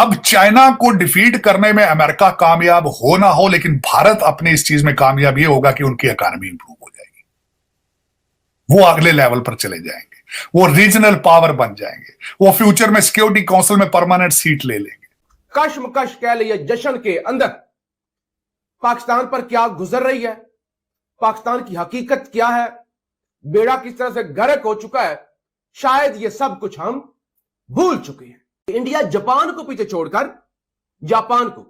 अब चाइना को डिफीट करने में अमेरिका कामयाब हो ना हो, लेकिन भारत अपने इस चीज में कामयाब ये होगा कि उनकी इकोनॉमी इंप्रूव हो जाएगी, वो अगले लेवल पर चले जाएंगे, वो रीजनल पावर बन जाएंगे, वो फ्यूचर में सिक्योरिटी काउंसिल में परमानेंट सीट ले लेंगे। कश्मकश कह लिए जश्न के अंदर पाकिस्तान पर क्या गुजर रही है, पाकिस्तान की हकीकत क्या है, बेड़ा किस तरह से गर्क हो चुका है, शायद ये सब कुछ हम भूल चुके हैं। इंडिया जापान को पीछे छोड़कर जापान को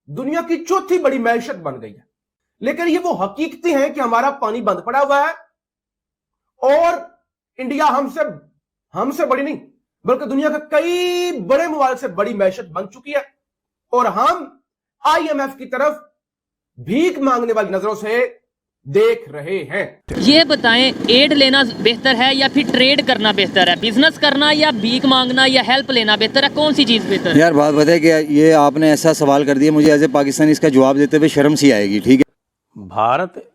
दुनिया की चौथी बड़ी मैशत बन गई है, लेकिन ये वो हकीकतें हैं कि हमारा पानी बंद पड़ा हुआ है और इंडिया हमसे बड़ी नहीं बल्कि दुनिया के कई बड़े मुल्क से बड़ी मैशत बन चुकी है और हम आईएमएफ की तरफ भीख मांगने वाली नजरों से देख रहे हैं। ये बताएं, एड लेना बेहतर है या फिर ट्रेड करना बेहतर है, बिजनेस करना या भीख मांगना या हेल्प लेना बेहतर है, कौन सी चीज़ बेहतर है? यार बात बताए कि ये आपने ऐसा सवाल कर दिया, मुझे एज ए पाकिस्तानी इसका जवाब देते हुए शर्म सी आएगी। ठीक है, भारत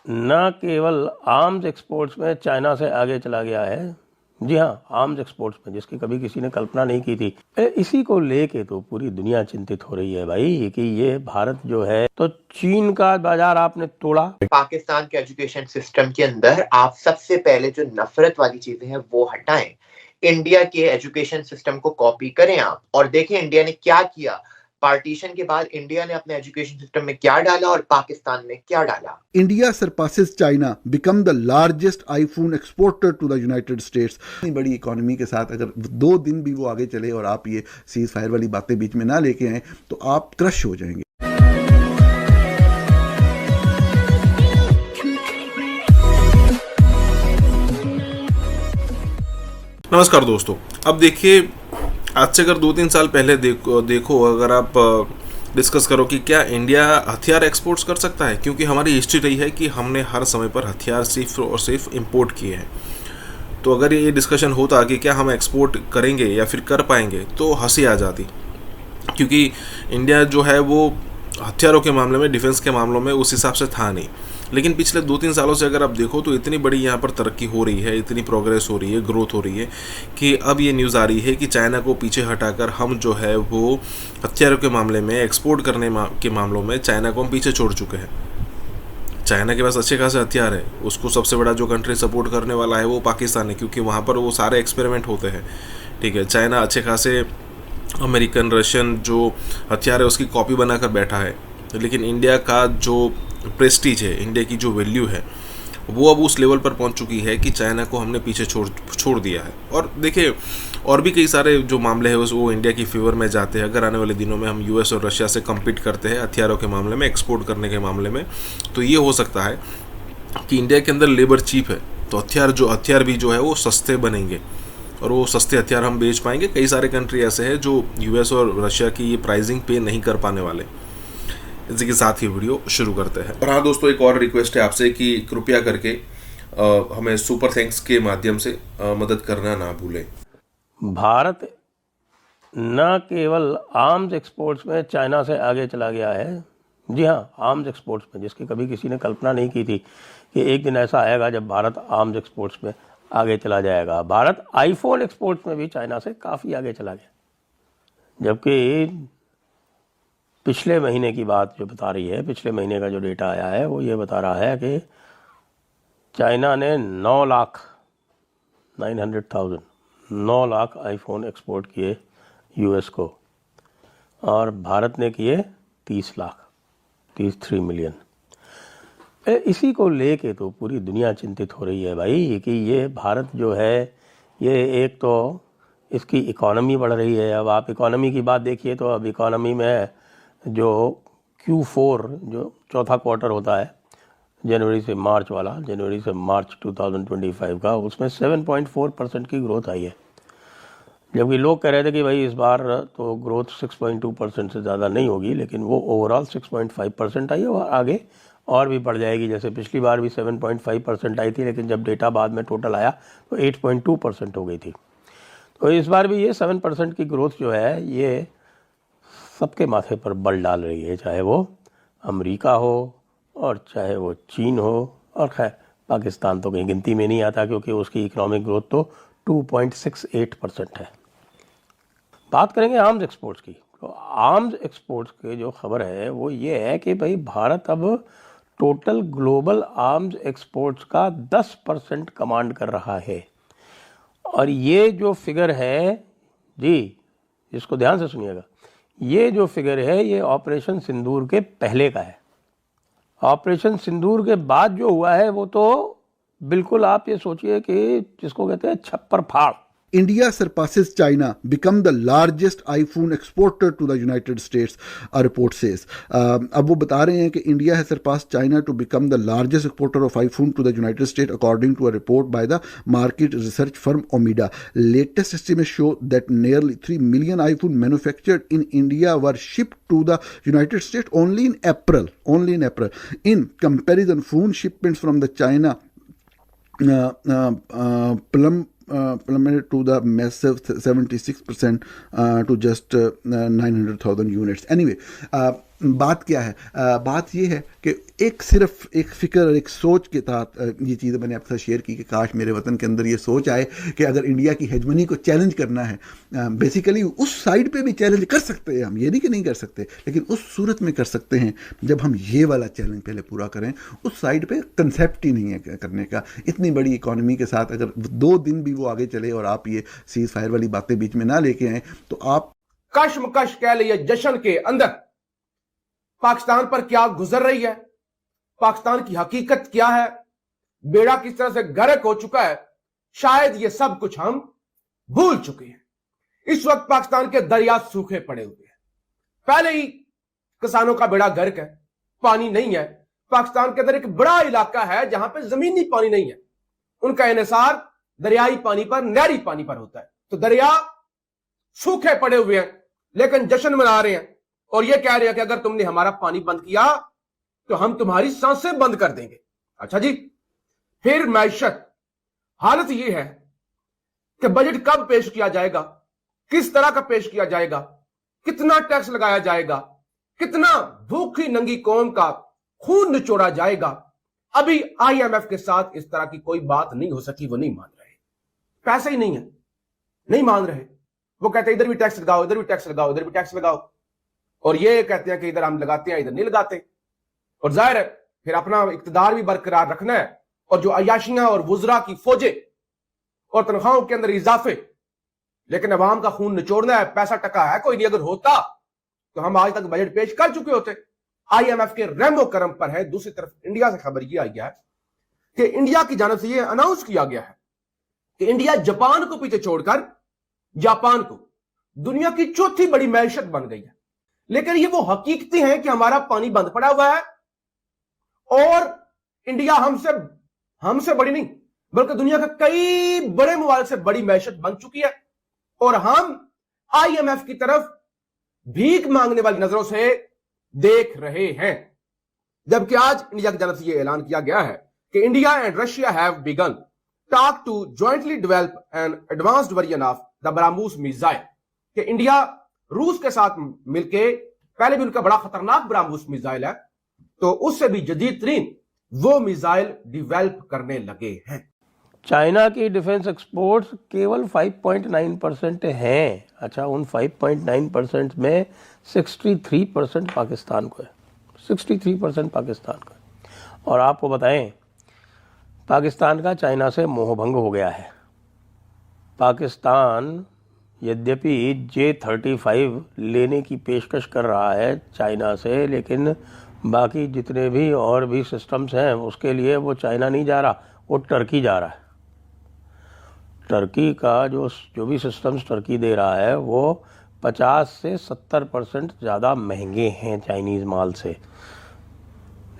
न केवल आर्म्स एक्सपोर्ट्स में चाइना से आगे चला गया है, जी हाँ, आर्म्स एक्सपोर्ट्स में, जिसकी कभी किसी ने कल्पना नहीं की थी। इसी को लेके तो पूरी दुनिया चिंतित हो रही है भाई कि ये भारत जो है, तो चीन का बाजार आपने तोड़ा। पाकिस्तान के एजुकेशन सिस्टम के अंदर आप सबसे पहले जो नफरत वाली चीजें हैं वो हटाएं, इंडिया के एजुकेशन सिस्टम को कॉपी करें आप और देखें इंडिया ने क्या किया। पार्टीशन के बाद इंडिया ने अपने एजुकेशन सिस्टम में क्या डाला और पाकिस्तान ने क्या डाला। India surpasses China, become the largest iPhone exporter to the United States. इतनी बड़ी इकोनॉमी के साथ अगर 2 दिन भी वो आगे चले और आप ये सीज फायर वाली बातें बीच में ना लेके आए तो आप क्रश हो जाएंगे। नमस्कार दोस्तों, अब देखिए, आज से अगर 2-3 साल पहले देखो अगर आप डिस्कस करो कि क्या इंडिया हथियार एक्सपोर्ट्स कर सकता है, क्योंकि हमारी हिस्ट्री रही है कि हमने हर समय पर हथियार सिर्फ और सिर्फ इंपोर्ट किए हैं। तो अगर ये डिस्कशन होता कि क्या हम एक्सपोर्ट करेंगे या फिर कर पाएंगे तो हंसी आ जाती, क्योंकि इंडिया जो है वो हथियारों के मामले में, डिफेंस के मामलों में उस हिसाब से था नहीं। लेकिन पिछले 2-3 सालों से अगर आप देखो तो इतनी बड़ी यहाँ पर तरक्की हो रही है, इतनी प्रोग्रेस हो रही है, ग्रोथ हो रही है कि अब ये न्यूज़ आ रही है कि चाइना को पीछे हटाकर हम जो है वो हथियारों के मामले में, एक्सपोर्ट करने के मामलों में चाइना को हम पीछे छोड़ चुके हैं। चाइना के पास अच्छे खासे हथियार है, उसको सबसे बड़ा जो कंट्री सपोर्ट करने वाला है वो पाकिस्तान है, क्योंकि वहाँ पर वो सारे एक्सपेरिमेंट होते हैं। ठीक है, चाइना अच्छे खासे अमेरिकन, रशियन जो हथियार है उसकी कॉपी बनाकर बैठा है, लेकिन इंडिया का जो प्रेस्टीज है, इंडिया की जो वैल्यू है, वो अब उस लेवल पर पहुंच चुकी है कि चाइना को हमने पीछे छोड़ दिया है। और देखिए, और भी कई सारे जो मामले हैं वो इंडिया की फेवर में जाते हैं। अगर आने वाले दिनों में हम यूएस और रशिया से कम्पीट करते हैं हथियारों के मामले में, एक्सपोर्ट करने के मामले में, तो ये हो सकता है कि इंडिया के अंदर लेबर चीप है, तो हथियार भी जो है वो सस्ते बनेंगे और वो सस्ते हथियार हम बेच पाएंगे। कई सारे कंट्री ऐसे हैं जो यूएस और रशिया की ये प्राइसिंग पे नहीं कर पाने वाले। इसी के साथ ही वीडियो शुरू करते हैं। और हाँ दोस्तों, एक और रिक्वेस्ट है आपसे कि कृपया करके हमें सुपर थैंक्स के माध्यम से मदद करना ना भूलें। भारत न केवल आर्म्स एक्सपोर्ट्स में चाइना से आगे चला गया है, जी हाँ, आर्म्स एक्सपोर्ट्स में, जिसकी कभी किसी ने कल्पना नहीं की थी कि एक दिन ऐसा आएगा जब भारत आर्म्स एक्सपोर्ट्स में आगे चला जाएगा। भारत आईफोन एक्सपोर्ट्स में भी चाइना से काफ़ी आगे चला गया, जबकि पिछले महीने की बात जो बता रही है, पिछले महीने का जो डेटा आया है वो ये बता रहा है कि चाइना ने 9 लाख आईफोन एक्सपोर्ट किए यूएस को और भारत ने किए 33 मिलियन। इसी को लेके तो पूरी दुनिया चिंतित हो रही है भाई कि ये भारत जो है, ये एक तो इसकी इकोनॉमी बढ़ रही है। अब आप इकोनॉमी की बात देखिए तो अब इकोनॉमी में जो Q4 जो चौथा क्वार्टर होता है, जनवरी से मार्च 2025 का, उसमें 7.4% की ग्रोथ आई है, जबकि लोग कह रहे थे कि भाई इस बार तो ग्रोथ 6.2% से ज़्यादा नहीं होगी, लेकिन वो ओवरऑल 6.5% आई है और आगे और भी बढ़ जाएगी। जैसे पिछली बार भी 7.5% आई थी, लेकिन जब डेटा बाद में टोटल आया तो 8.2% हो गई थी। तो इस बार भी ये 7% की ग्रोथ जो है ये सबके माथे पर बल डाल रही है, चाहे वो अमेरिका हो और चाहे वो चीन हो, और खैर पाकिस्तान तो कहीं गिनती में नहीं आता क्योंकि उसकी इकोनॉमिक ग्रोथ तो 2.68% है। बात करेंगे आर्म्स एक्सपोर्ट्स की। तो आर्म्स एक्सपोर्ट्स के जो खबर है वो ये है कि भाई भारत अब टोटल ग्लोबल आर्म्स एक्सपोर्ट्स का 10% कमांड कर रहा है। और ये जो फिगर है जी, इसको ध्यान से सुनिएगा, ये जो फिगर है ये ऑपरेशन सिंदूर के पहले का है। ऑपरेशन सिंदूर के बाद जो हुआ है वो तो बिल्कुल आप ये सोचिए कि जिसको कहते हैं छप्पर फाड़। India surpasses China, become the largest iPhone exporter to the United States, a report says. अब वो बता रहे हैं कि India has surpassed China to become the largest exporter of iPhone to the United States, according to a report by the market research firm Omida. Latest estimates show that nearly 3 million iPhone manufactured in India were shipped to the United States only in April. In comparison, phone shipments from the China plummeted to the massive 76% to just 900,000 units. Anyway, बात क्या है? बात ये है कि सिर्फ एक फिक्र और एक सोच के तहत ये चीज़ें मैंने आपके साथ शेयर की कि काश मेरे वतन के अंदर ये सोच आए कि अगर इंडिया की हेजमनी को चैलेंज करना है, बेसिकली उस साइड पे भी चैलेंज कर सकते हैं हम, ये नहीं कि नहीं कर सकते, लेकिन उस सूरत में कर सकते हैं जब हम ये वाला चैलेंज पहले पूरा करें। उस साइड पे कंसेप्ट ही नहीं है करने का। इतनी बड़ी इकॉनमी के साथ अगर 2 दिन भी वो आगे चले और आप ये सीज फायर वाली बातें बीच में ना लेके आए तो आप कशमकश कह लिए जश्न के अंदर पाकिस्तान पर क्या गुजर रही है, पाकिस्तान की हकीकत क्या है, बेड़ा किस तरह से गर्क हो चुका है, शायद ये सब कुछ हम भूल चुके हैं। इस वक्त पाकिस्तान के दरिया सूखे पड़े हुए हैं। पहले ही किसानों का बेड़ा गर्क है, पानी नहीं है। पाकिस्तान के अंदर एक बड़ा इलाका है जहां पे जमीनी पानी नहीं है, उनका इन्हिसार दरियाई पानी पर, नहरी पानी पर होता है। तो दरिया सूखे पड़े हुए हैं, लेकिन जश्न मना रहे हैं और ये कह रहे हैं कि अगर तुमने हमारा पानी बंद किया तो हम तुम्हारी सांसें बंद कर देंगे। अच्छा जी, फिर मैशत हालत ये है कि बजट कब पेश किया जाएगा, किस तरह का पेश किया जाएगा, कितना टैक्स लगाया जाएगा, कितना भूखी नंगी कौम का खून निचोड़ा जाएगा। अभी IMF के साथ इस तरह की कोई बात नहीं हो सकी। वो नहीं मान रहे, पैसे ही नहीं है, नहीं मान रहे। वो कहते हैं इधर भी टैक्स लगाओ, इधर भी टैक्स लगाओ, इधर भी टैक्स लगाओ, और ये कहते हैं कि इधर हम लगाते हैं, इधर नहीं लगाते। और जाहिर है फिर अपना इक्तदार भी बरकरार रखना है, और जो अयाशियां और वुजरा की फौजें और तनख्वाहों के अंदर इजाफे, लेकिन अवाम का खून निचोड़ना है। पैसा टका है कोई नहीं, अगर होता तो हम आज तक बजट पेश कर चुके होते। IMF के रहमो करम पर है। दूसरी तरफ इंडिया से खबर यह आई है कि इंडिया की जानब से यह अनाउंस किया गया है कि इंडिया जापान को पीछे छोड़कर जापान को दुनिया की चौथी बड़ी मैशत बन गई है। लेकिन ये वो हकीकतें हैं कि हमारा पानी बंद पड़ा हुआ है और इंडिया हमसे बड़ी नहीं बल्कि दुनिया के कई बड़े मुल्क से बड़ी मैशत बन चुकी है, और हम IMF की तरफ भीख मांगने वाली नजरों से देख रहे हैं। जबकि आज इंडिया की जानब से यह ऐलान किया गया है कि India and Russia have begun talk to jointly develop an advanced version of the BrahMos missile. कि इंडिया रूस के साथ मिलके, पहले भी उनका बड़ा खतरनाक ब्रह्मोस मिसाइल है, तो उससे भी जदीद तरीन वो मिसाइल डिवेल्प करने लगे हैं। चाइना की डिफेंस एक्सपोर्ट्स केवल 5.9% हैं। अच्छा, उन 5.9% में 63% पाकिस्तान को है, 63% पाकिस्तान को है। और आपको बताएं, पाकिस्तान का चाइना से मोहभंग हो गया है। पाकिस्तान यद्यपि J-35 लेने की पेशकश कर रहा है चाइना से, लेकिन बाकी जितने भी और भी सिस्टम्स हैं उसके लिए वो चाइना नहीं जा रहा, वो टर्की जा रहा है। टर्की का जो भी सिस्टम्स टर्की दे रहा है वो 50 से 70% ज़्यादा महंगे हैं चाइनीज़ माल से,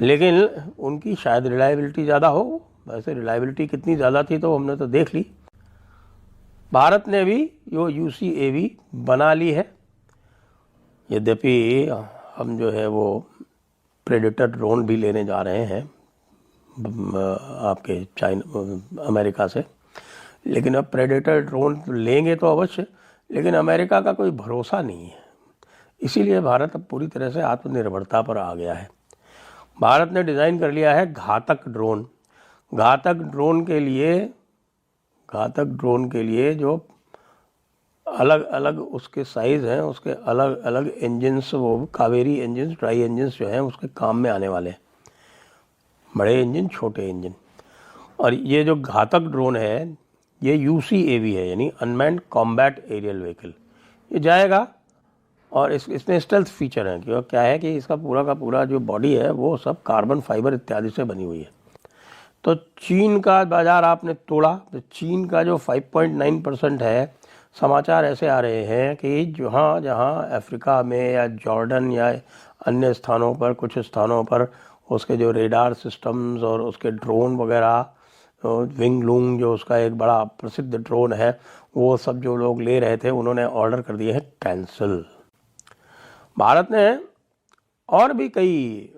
लेकिन उनकी शायद रिलायबिलिटी ज़्यादा हो। वैसे रिलायबिलिटी कितनी ज़्यादा थी तो हमने तो देख ली। भारत ने भी यो UCAV बना ली है, यद्यपि हम जो है वो प्रेडेटर ड्रोन भी लेने जा रहे हैं आपके अमेरिका से। लेकिन अब प्रेडेटर ड्रोन लेंगे तो अवश्य, लेकिन अमेरिका का कोई भरोसा नहीं है। इसीलिए भारत अब पूरी तरह से आत्मनिर्भरता पर आ गया है। भारत ने डिज़ाइन कर लिया है घातक ड्रोन। घातक ड्रोन के लिए जो अलग अलग उसके साइज़ हैं, उसके अलग अलग इंजन्स, वो कावेरी इंजन्स, ट्राई इंजन्स जो हैं उसके काम में आने वाले हैं, बड़े इंजन, छोटे इंजन। और ये जो घातक ड्रोन है ये UCAV है, यानी अनमैन्ड कॉम्बैट एरियल व्हीकल। ये जाएगा और इसमें स्टेल्थ फीचर है कि क्या है कि इसका पूरा का पूरा जो बॉडी है वो सब कार्बन फाइबर इत्यादि से बनी हुई है। तो चीन का बाज़ार आपने तोड़ा, तो चीन का जो 5.9% है, समाचार ऐसे आ रहे हैं कि जहाँ जहाँ अफ्रीका में या जॉर्डन या अन्य स्थानों पर, कुछ स्थानों पर उसके जो रेडार सिस्टम्स और उसके ड्रोन वगैरह, विंग लूंग जो उसका एक बड़ा प्रसिद्ध ड्रोन है, वो सब जो लोग ले रहे थे उन्होंने ऑर्डर कर दिए हैं कैंसिल। भारत ने और भी कई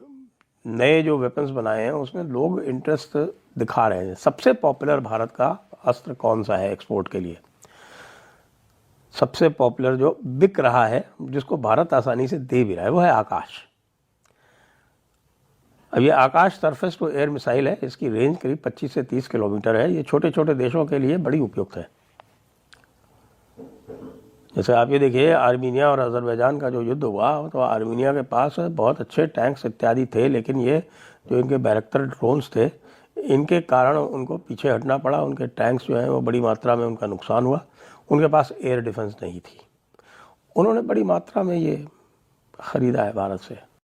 नए जो वेपन्स बनाए हैं उसमें लोग इंटरेस्ट दिखा रहे हैं। सबसे पॉपुलर भारत का अस्त्र कौन सा है एक्सपोर्ट के लिए? सबसे पॉपुलर जो बिक रहा है, जिसको भारत आसानी से दे भी रहा है, वो है आकाश। अब ये आकाश सरफेस टू एयर मिसाइल है, इसकी रेंज करीब 25 से 30 किलोमीटर है। ये छोटे छोटे देशों के लिए बड़ी उपयुक्त है। जैसे आप ये देखिए, आर्मीनिया और अजरबैजान का जो युद्ध हुआ, तो आर्मीनिया के पास बहुत अच्छे टैंक्स इत्यादि थे, लेकिन ये जो इनके बैरक्टर ड्रोन्स थे, इनके कारण उनको पीछे हटना पड़ा। उनके टैंक्स जो हैं वो बड़ी मात्रा में उनका नुकसान हुआ। उनके पास एयर डिफेंस नहीं थी। उन्होंने बड़ी मात्रा में ये ख़रीदा है भारत से।